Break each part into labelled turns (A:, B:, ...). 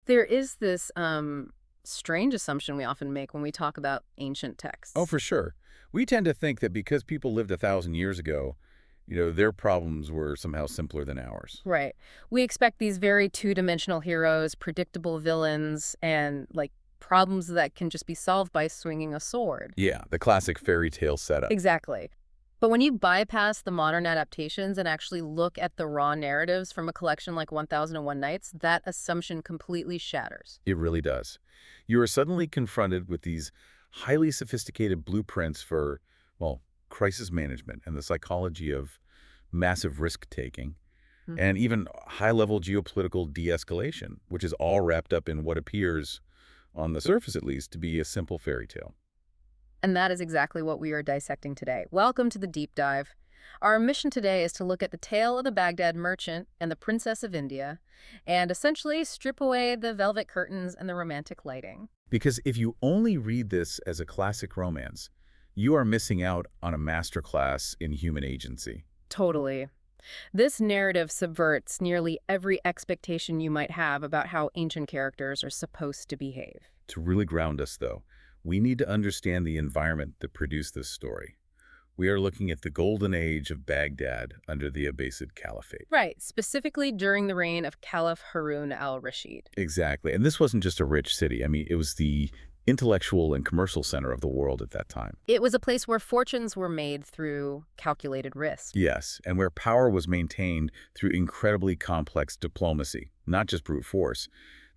A: There is this strange assumption we often make when we talk about ancient
B: Oh,
A: texts.
B: for sure. We tend to think that because people lived 1,000 years ago, their problems were somehow simpler than ours.
A: Right. We expect these very two-dimensional heroes, predictable villains, and like problems that can just be solved by swinging a sword.
B: Yeah, the classic fairy tale setup.
A: Exactly. But when you bypass the modern adaptations and actually look at the raw narratives from a collection like 1001 Nights, that assumption completely shatters.
B: It really does. You are suddenly confronted with these highly sophisticated blueprints for, well, crisis management and the psychology of massive risk-taking, and even high-level geopolitical de-escalation, which is all wrapped up in what appears, on the surface at least, to be a simple fairy tale.
A: And that is exactly what we are dissecting today. Welcome to the deep dive. Our mission today is to look at the tale of the Baghdad merchant and the Princess of India, and essentially strip away the velvet curtains and the romantic lighting.
B: Because if you only read this as a classic romance, you are missing out on a masterclass in human agency.
A: Totally. This narrative subverts nearly every expectation you might have about how ancient characters are supposed to behave.
B: To really ground us, though, we need to understand the environment that produced this story. We are looking at the golden age of Baghdad under the Abbasid Caliphate.
A: Right, specifically during the reign of Caliph Harun al-Rashid.
B: Exactly. And this wasn't just a rich city. I mean, it was the intellectual and commercial center of the world at that time.
A: It was a place where fortunes were made through calculated risk.
B: Yes, and where power was maintained through incredibly complex diplomacy, not just brute force.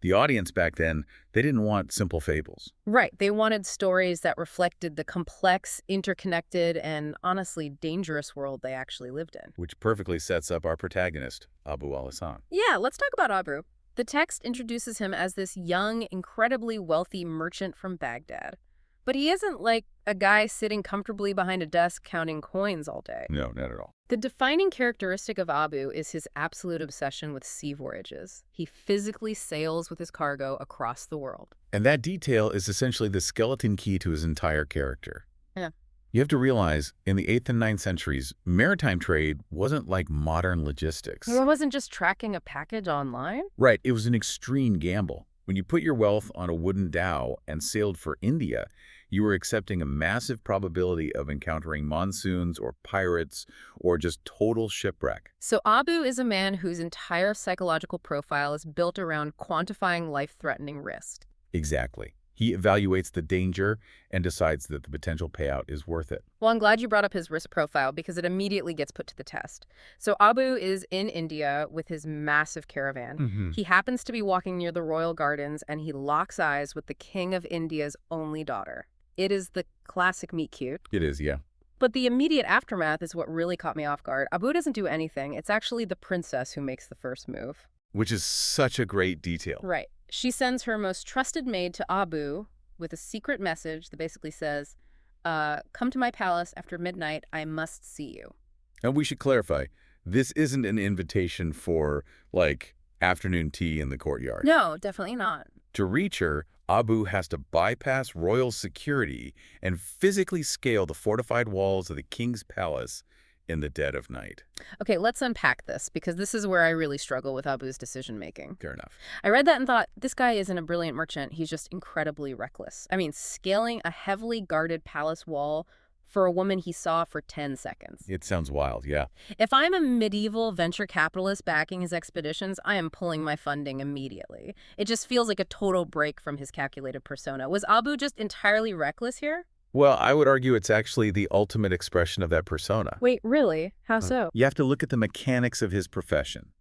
B: The audience back then, they didn't want simple fables.
A: Right, they wanted stories that reflected the complex, interconnected, and honestly dangerous world they actually lived in.
B: Which perfectly sets up our protagonist, Abu al-Hassan.
A: Yeah, let's talk about Abu. The text introduces him as this young, incredibly wealthy merchant from Baghdad. But he isn't like a guy sitting comfortably behind a desk counting coins all day.
B: No, not at all.
A: The defining characteristic of Abu is his absolute obsession with sea voyages. He physically sails with his cargo across the world.
B: And that detail is essentially the skeleton key to his entire character.
A: Yeah.
B: You have to realize, in the 8th and 9th centuries, maritime trade wasn't like modern logistics.
A: It wasn't just tracking a package online.
B: Right, it was an extreme gamble. When you put your wealth on a wooden dhow and sailed for India, you were accepting a massive probability of encountering monsoons or pirates or just total shipwreck.
A: So Abu is a man whose entire psychological profile is built around quantifying life-threatening risk.
B: Exactly. He evaluates the danger and decides that the potential payout is worth it.
A: Well, I'm glad you brought up his risk profile because it immediately gets put to the test. So Abu is in India with his massive caravan. He happens to be walking near the royal gardens and he locks eyes with the king of India's only daughter. It is the classic meet cute.
B: It is, yeah.
A: But the immediate aftermath is what really caught me off guard. Abu doesn't do anything. It's actually the princess who makes the first move.
B: Which is such a great detail.
A: Right. She sends her most trusted maid to Abu with a secret message that basically says, come to my palace after midnight. I must see you.
B: And we should clarify, this isn't an invitation for, like, afternoon tea in the courtyard.
A: No, definitely not.
B: To reach her, Abu has to bypass royal security and physically scale the fortified walls of the king's palace in the dead of night.
A: Okay, let's unpack this because this is where I really struggle with Abu's decision-making.
B: Fair enough.
A: I read that and thought, this guy isn't a brilliant merchant. He's just incredibly reckless. I mean, scaling a heavily guarded palace wall for a woman he saw for 10 seconds.
B: It sounds wild, yeah.
A: If I'm a medieval venture capitalist backing his expeditions, I am pulling my funding immediately. It just feels like a total break from his calculated persona. Was Abu just entirely reckless here?
B: Well, I would argue it's actually the ultimate expression of that persona.
A: Wait, really? How so?
B: You have to look at the mechanics of his profession.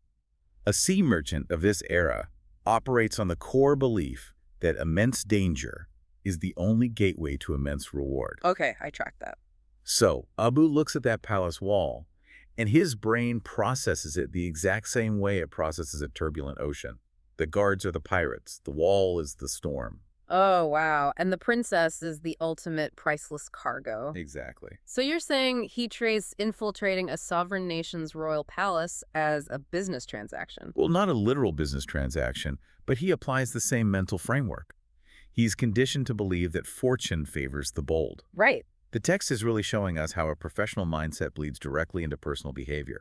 B: A sea merchant of this era operates on the core belief that immense danger is the only gateway to immense reward.
A: Okay, I track that.
B: So, Abu looks at that palace wall, and his brain processes it the exact same way it processes a turbulent ocean. The guards are the pirates. The wall is the storm.
A: Oh, wow. And the princess is the ultimate priceless cargo.
B: Exactly.
A: So you're saying he traced infiltrating a sovereign nation's royal palace as a business transaction?
B: Well, not a literal business transaction, but he applies the same mental framework. He's conditioned to believe that fortune favors the bold.
A: Right.
B: The text is really showing us how a professional mindset bleeds directly into personal behavior.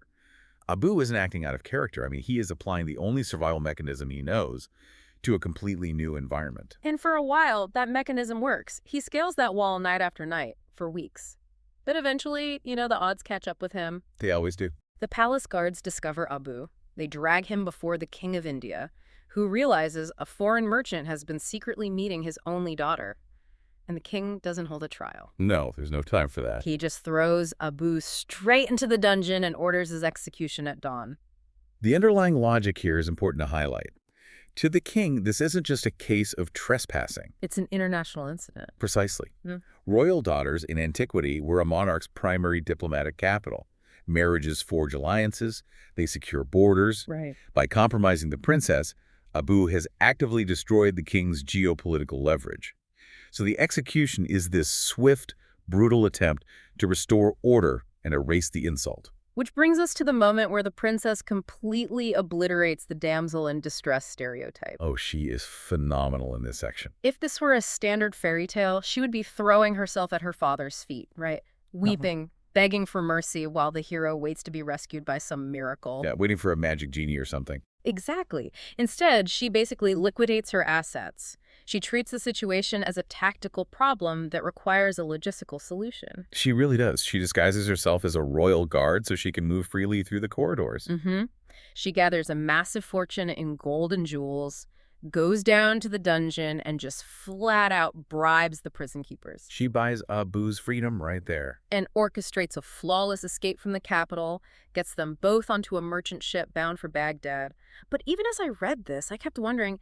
B: Abu isn't acting out of character. I mean, he is applying the only survival mechanism he knows, to a completely new environment.
A: And for a while, that mechanism works. He scales that wall night after night for weeks. But eventually, the odds catch up with him.
B: They always do.
A: The palace guards discover Abu. They drag him before the king of India, who realizes a foreign merchant has been secretly meeting his only daughter. And the king doesn't hold a trial.
B: No, there's no time for that.
A: He just throws Abu straight into the dungeon and orders his execution at dawn.
B: The underlying logic here is important to highlight. To the king, this isn't just a case of trespassing.
A: It's an international incident.
B: Precisely. Royal daughters in antiquity were a monarch's primary diplomatic capital. Marriages forge alliances, they secure borders.
A: Right.
B: By compromising the princess, Abu has actively destroyed the king's geopolitical leverage. So the execution is this swift, brutal attempt to restore order and erase the insult.
A: Which brings us to the moment where the princess completely obliterates the damsel in distress stereotype.
B: Oh, she is phenomenal in this section.
A: If this were a standard fairy tale, she would be throwing herself at her father's feet, right? Weeping, begging for mercy while the hero waits to be rescued by some miracle.
B: Yeah, waiting for a magic genie or something.
A: Exactly. Instead, she basically liquidates her assets. She treats the situation as a tactical problem that requires a logistical solution.
B: She really does. She disguises herself as a royal guard so she can move freely through the corridors.
A: She gathers a massive fortune in gold and jewels, goes down to the dungeon, and just flat out bribes the prison keepers.
B: She buys Abu's freedom right there.
A: And orchestrates a flawless escape from the capital, gets them both onto a merchant ship bound for Baghdad. But even as I read this, I kept wondering,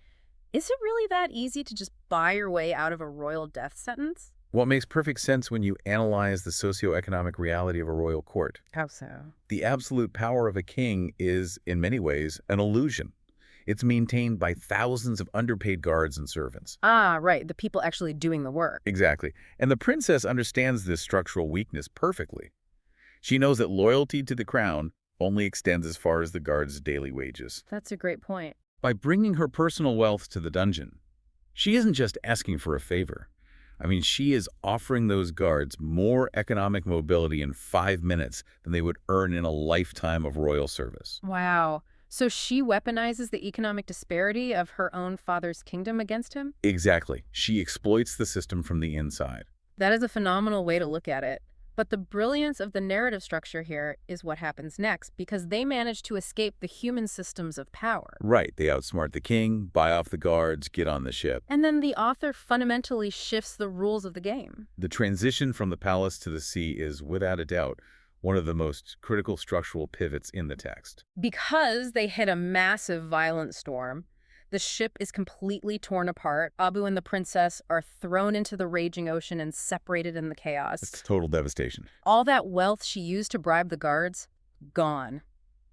A: is it really that easy to just buy your way out of a royal death sentence?
B: Well, it makes perfect sense when you analyze the socioeconomic reality of a royal court.
A: How so?
B: The absolute power of a king is, in many ways, an illusion. It's maintained by thousands of underpaid guards and servants.
A: Ah, right, the people actually doing the work.
B: Exactly. And the princess understands this structural weakness perfectly. She knows that loyalty to the crown only extends as far as the guards' daily wages.
A: That's a great point.
B: By bringing her personal wealth to the dungeon, she isn't just asking for a favor. She is offering those guards more economic mobility in 5 minutes than they would earn in a lifetime of royal service.
A: Wow. So she weaponizes the economic disparity of her own father's kingdom against him?
B: Exactly. She exploits the system from the inside.
A: That is a phenomenal way to look at it. But the brilliance of the narrative structure here is what happens next, because they manage to escape the human systems of power.
B: Right. They outsmart the king, buy off the guards, get on the ship.
A: And then the author fundamentally shifts the rules of the game.
B: The transition from the palace to the sea is, without a doubt, one of the most critical structural pivots in the text.
A: Because they hit a massive violent storm, the ship is completely torn apart. Abu and the princess are thrown into the raging ocean and separated in the chaos.
B: It's total devastation.
A: All that wealth she used to bribe the guards, gone.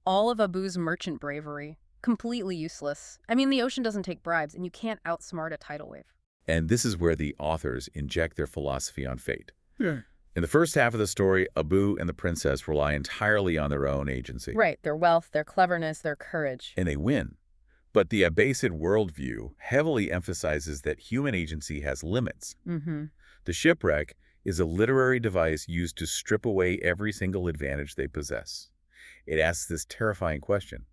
A: All of Abu's merchant bravery, completely useless. The ocean doesn't take bribes, and you can't outsmart a tidal wave.
B: And this is where the authors inject their philosophy on fate.
A: Yeah.
B: In the first half of the story, Abu and the princess rely entirely on their own agency.
A: Right, their wealth, their cleverness, their courage.
B: And they win. But the Abbasid worldview heavily emphasizes that human agency has limits. The shipwreck is a literary device used to strip away every single advantage they possess. It asks this terrifying question: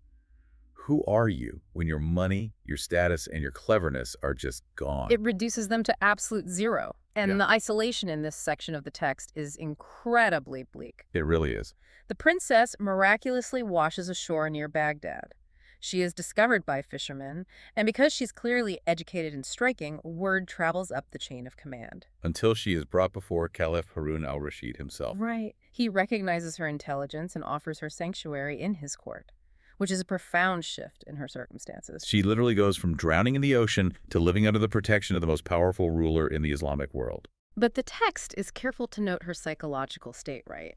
B: who are you when your money, your status, and your cleverness are just gone?
A: It reduces them to absolute zero. And the isolation in this section of the text is incredibly bleak.
B: It really is.
A: The princess miraculously washes ashore near Baghdad. She is discovered by fishermen, and because she's clearly educated and striking, word travels up the chain of command.
B: Until she is brought before Caliph Harun al-Rashid himself.
A: Right. He recognizes her intelligence and offers her sanctuary in his court, which is a profound shift in her circumstances.
B: She literally goes from drowning in the ocean to living under the protection of the most powerful ruler in the Islamic world.
A: But the text is careful to note her psychological state, right?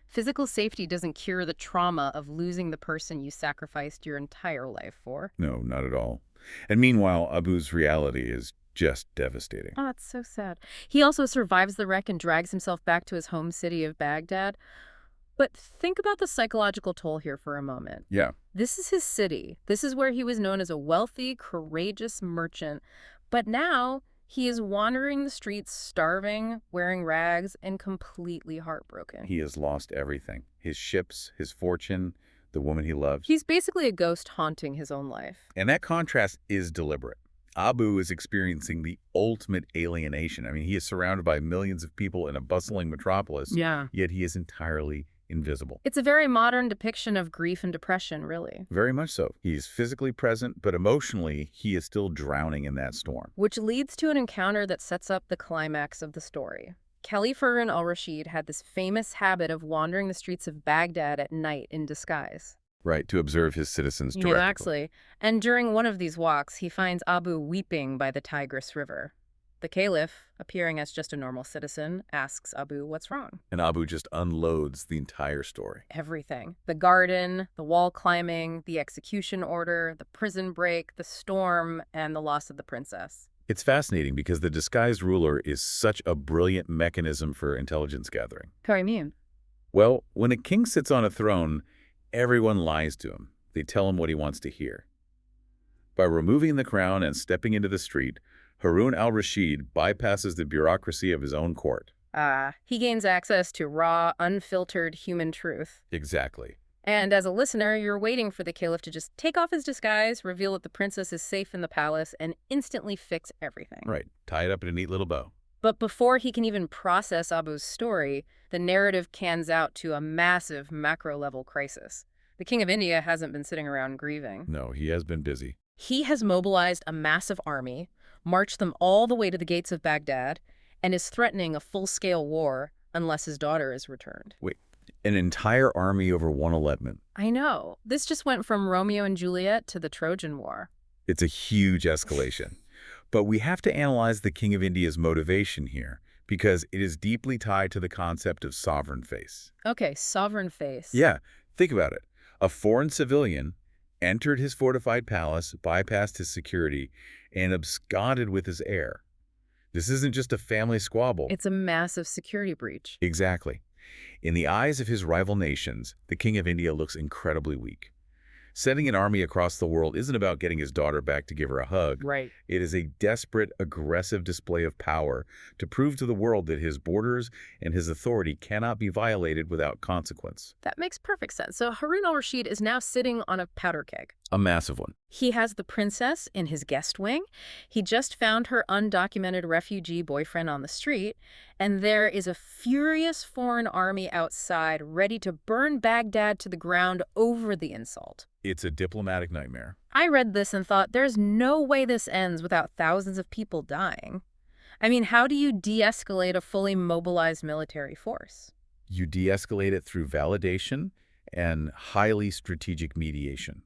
A: Physical safety doesn't cure the trauma of losing the person you sacrificed your entire life for.
B: No, not at all. And meanwhile, Abu's reality is just devastating.
A: Oh, it's so sad. He also survives the wreck and drags himself back to his home city of Baghdad. But think about the psychological toll here for a moment.
B: Yeah.
A: This is his city. This is where he was known as a wealthy, courageous merchant. But now he is wandering the streets, starving, wearing rags, and completely heartbroken.
B: He has lost everything. His ships, his fortune, the woman he loves.
A: He's basically a ghost haunting his own life.
B: And that contrast is deliberate. Abu is experiencing the ultimate alienation. I mean, he is surrounded by millions of people in a bustling metropolis,
A: Yeah.
B: yet he is entirely invisible.
A: It's a very modern depiction of grief and depression, really.
B: Very much so. He's physically present, but emotionally, he is still drowning in that storm.
A: Which leads to an encounter that sets up the climax of the story. Caliph Harun al-Rashid had this famous habit of wandering the streets of Baghdad at night in disguise.
B: Right, to observe his citizens directly.
A: Exactly. And during one of these walks, he finds Abu weeping by the Tigris River. The Caliph, appearing as just a normal citizen, asks Abu what's wrong.
B: And Abu just unloads the entire story.
A: Everything. The garden, the wall climbing, the execution order, the prison break, the storm, and the loss of the princess.
B: It's fascinating because the disguised ruler is such a brilliant mechanism for intelligence gathering.
A: How do you mean?
B: Well, when a king sits on a throne, everyone lies to him. They tell him what he wants to hear. By removing the crown and stepping into the street, Harun al-Rashid bypasses the bureaucracy of his own court.
A: He gains access to raw, unfiltered human truth.
B: Exactly.
A: And as a listener, you're waiting for the caliph to just take off his disguise, reveal that the princess is safe in the palace, and instantly fix everything.
B: Right. Tie it up in a neat little bow.
A: But before he can even process Abu's story, the narrative cans out to a massive macro-level crisis. The King of India hasn't been sitting around grieving.
B: No, he has been busy.
A: He has mobilized a massive army, marched them all the way to the gates of Baghdad, and is threatening a full-scale war unless his daughter is returned.
B: Wait, an entire army over one allotment.
A: I know. This just went from Romeo and Juliet to the Trojan War.
B: It's a huge escalation. But we have to analyze the King of India's motivation here, because it is deeply tied to the concept of sovereign face.
A: Okay, sovereign face.
B: Yeah, think about it. A foreign civilian entered his fortified palace, bypassed his security, and absconded with his heir. This isn't just a family squabble.
A: It's a massive security breach.
B: Exactly. In the eyes of his rival nations, the King of India looks incredibly weak. Sending an army across the world isn't about getting his daughter back to give her a hug.
A: Right.
B: It is a desperate, aggressive display of power to prove to the world that his borders and his authority cannot be violated without consequence.
A: That makes perfect sense. So Harun al-Rashid is now sitting on a powder keg.
B: A massive one.
A: He has the princess in his guest wing. He just found her undocumented refugee boyfriend on the street. And there is a furious foreign army outside ready to burn Baghdad to the ground over the insult.
B: It's a diplomatic nightmare.
A: I read this and thought, there's no way this ends without thousands of people dying. I mean, how do you de-escalate a fully mobilized military force?
B: You de-escalate it through validation and highly strategic mediation.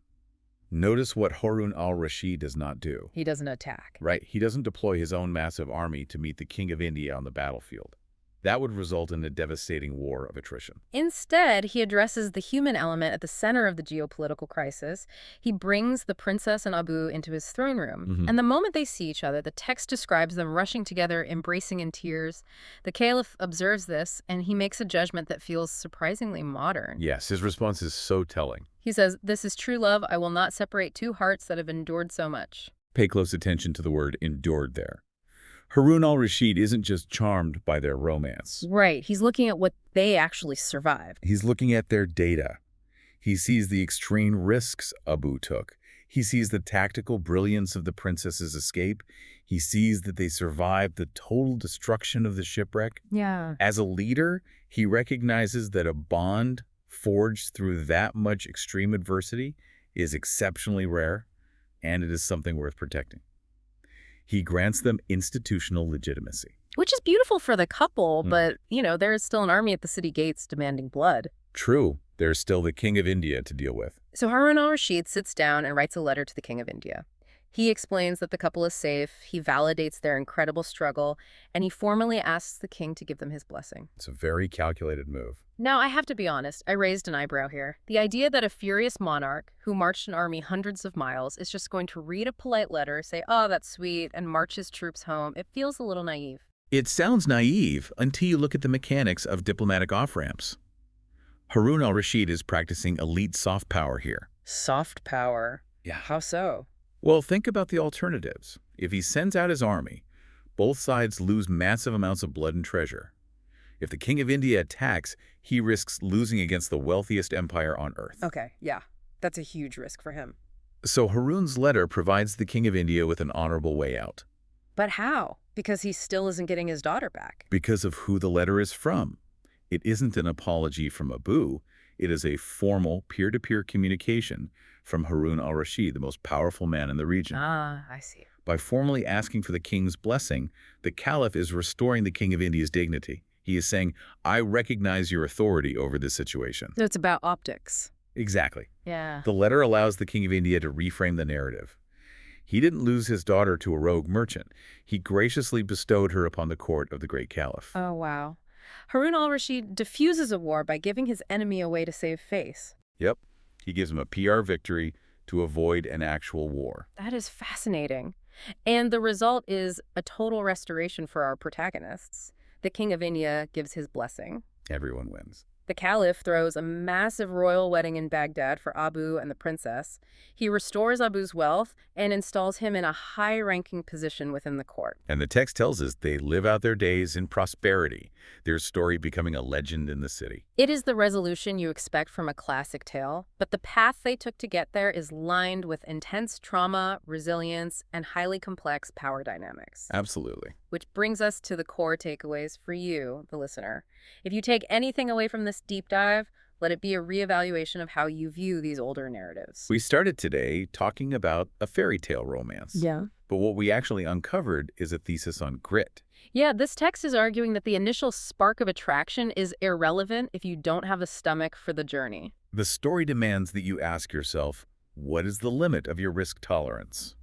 B: Notice what Harun al-Rashid does not do.
A: He doesn't attack.
B: Right, he doesn't deploy his own massive army to meet the King of India on the battlefield. That would result in a devastating war of attrition.
A: Instead, he addresses the human element at the center of the geopolitical crisis. He brings the princess and Abu into his throne room. And the moment they see each other, the text describes them rushing together, embracing in tears. The caliph observes this, and he makes a judgment that feels surprisingly modern.
B: Yes, his response is so telling.
A: He says, "This is true love. I will not separate two hearts that have endured so much."
B: Pay close attention to the word endured there. Harun al-Rashid isn't just charmed by their romance.
A: Right. He's looking at what they actually survived.
B: He's looking at their data. He sees the extreme risks Abu took. He sees the tactical brilliance of the princess's escape. He sees that they survived the total destruction of the shipwreck.
A: Yeah.
B: As a leader, he recognizes that a bond forged through that much extreme adversity is exceptionally rare, and it is something worth protecting. He grants them institutional legitimacy.
A: Which is beautiful for the couple, but, there is still an army at the city gates demanding blood.
B: True, there's still the King of India to deal with.
A: So Harun al-Rashid sits down and writes a letter to the King of India. He explains that the couple is safe, he validates their incredible struggle, and he formally asks the king to give them his blessing.
B: It's a very calculated move.
A: Now, I have to be honest, I raised an eyebrow here. The idea that a furious monarch who marched an army hundreds of miles is just going to read a polite letter, say, "Oh, that's sweet," and march his troops home, it feels a little naive.
B: It sounds naive until you look at the mechanics of diplomatic off-ramps. Harun al-Rashid is practicing elite soft power here.
A: Soft power?
B: Yeah.
A: How so?
B: Well, think about the alternatives. If he sends out his army, both sides lose massive amounts of blood and treasure. If the King of India attacks, he risks losing against the wealthiest empire on earth.
A: Okay, yeah. That's a huge risk for him.
B: So Harun's letter provides the King of India with an honorable way out
A: But how? Because he still isn't getting his daughter back.
B: because of who the letter is from. It isn't an apology from Abu. It is a formal peer-to-peer communication from Harun al-Rashid, the most powerful man in the region.
A: Ah, I see.
B: By formally asking for the king's blessing, the caliph is restoring the King of India's dignity. He is saying, I recognize your authority over this situation.
A: So it's about optics.
B: Exactly.
A: Yeah.
B: The letter allows the King of India to reframe the narrative. He didn't lose his daughter to a rogue merchant. He graciously bestowed her upon the court of the great caliph.
A: Oh, wow. Harun al-Rashid diffuses a war by giving his enemy a way to save face.
B: Yep. He gives him a PR victory to avoid an actual war.
A: That is fascinating. And the result is a total restoration for our protagonists. The King of India gives his blessing.
B: Everyone wins.
A: The caliph throws a massive royal wedding in Baghdad for Abu and the princess. He restores Abu's wealth and installs him in a high-ranking position within the court.
B: And the text tells us they live out their days in prosperity, their story becoming a legend in the city.
A: It is the resolution you expect from a classic tale, but the path they took to get there is lined with intense trauma, resilience, and highly complex power dynamics.
B: Absolutely.
A: Which brings us to the core takeaways for you, the listener. If you take anything away from this deep dive, let it be a reevaluation of how you view these older narratives.
B: We started today talking about a fairy tale romance.
A: Yeah.
B: But what we actually uncovered is a thesis on grit.
A: Yeah, this text is arguing that the initial spark of attraction is irrelevant if you don't have a stomach for the journey.
B: The story demands that you ask yourself, what is the limit of your risk tolerance?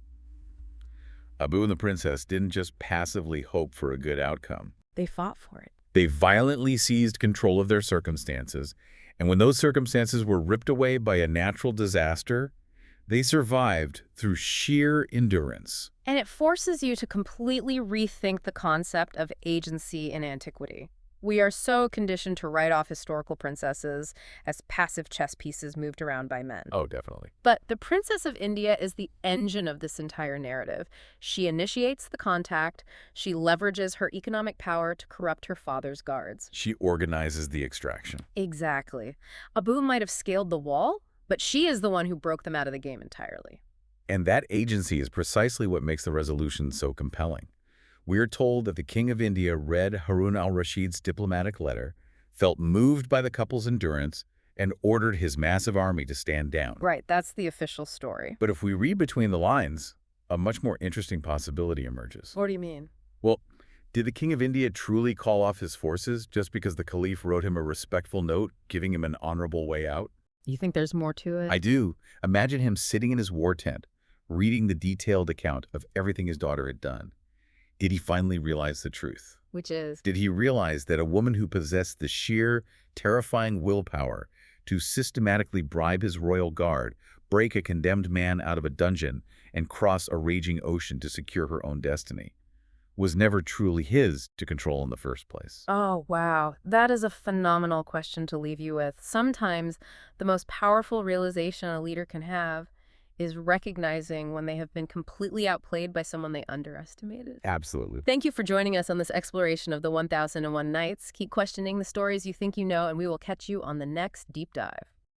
B: Abu and the princess didn't just passively hope for a good outcome.
A: They fought for it.
B: They violently seized control of their circumstances, and when those circumstances were ripped away by a natural disaster, they survived through sheer endurance.
A: And it forces you to completely rethink the concept of agency in antiquity. We are so conditioned to write off historical princesses as passive chess pieces moved around by men.
B: Oh, definitely.
A: But the Princess of India is the engine of this entire narrative. She initiates the contact. She leverages her economic power to corrupt her father's guards.
B: She organizes the extraction.
A: Exactly. Abu might have scaled the wall, but she is the one who broke them out of the game entirely.
B: And that agency is precisely what makes the resolution so compelling. We're told that the King of India read Harun al-Rashid's diplomatic letter, felt moved by the couple's endurance, and ordered his massive army to stand down.
A: Right, that's the official story.
B: But if we read between the lines, a much more interesting possibility emerges.
A: What do you mean?
B: Well, did the King of India truly call off his forces just because the Caliph wrote him a respectful note, giving him an honorable way out?
A: You think there's more to it?
B: I do. Imagine him sitting in his war tent, reading the detailed account of everything his daughter had done. Did he finally realize the truth?
A: Which is?
B: Did he realize that a woman who possessed the sheer, terrifying willpower to systematically bribe his royal guard, break a condemned man out of a dungeon, and cross a raging ocean to secure her own destiny, was never truly his to control in the first place?
A: Oh, wow. That is a phenomenal question to leave you with. Sometimes the most powerful realization a leader can have is recognizing when they have been completely outplayed by someone they underestimated.
B: Absolutely.
A: Thank you for joining us on this exploration of the 1001 Nights. Keep questioning the stories you think you know, and we will catch you on the next deep dive.